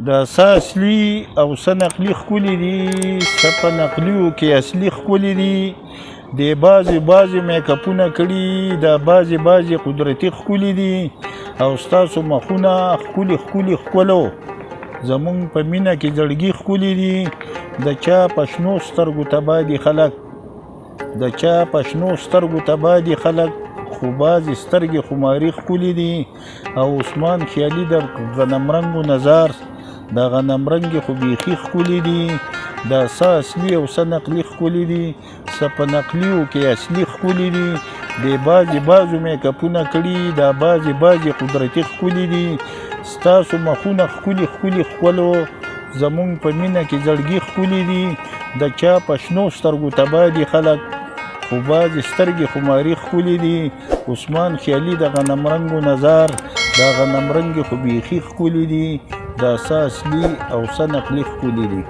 دا څه اصلي او څه نقلي ښکلي دي، څه په نقلیو کې اصلي ښکلي دي. د بعضې میکاپونه کړي، دا بعضې قدرتي ښکلي دي او ستاسو مخونه ښکلي ښکلو زمونږ په مینه کې زړګي ښکلي دي. د چا په شنو سترګو تبا دي خلک، د چا په شنو سترګو تبا دي خلک، خو بعضې سترګې خماري ښکلي دي. او عثمان خیالي د غنمرنګو نظر، دا غنمرنګې خو بیخي ښکلي دي. دا څه اصلي او څه نقلي ښکلي دي، څه په نقلیو کې اصلي ښکلي دي. د بعضو میکاپونه کړي، دا بعضې قدرتي ښکلي دي. ستاسو مخونه ښکلي ښکلو زمونږ په مینه کې زړګي ښکلي دي. د چا په شنو سترګو تبا دي خلک، خو بعضې سترګې خماري ښکلي دي. عثمان خیالي د غنمرنګو نظر، دا غنمرنګې خو بیخي ښکلي دي. دا څه اصلي او څه نقلي ښکلي دي.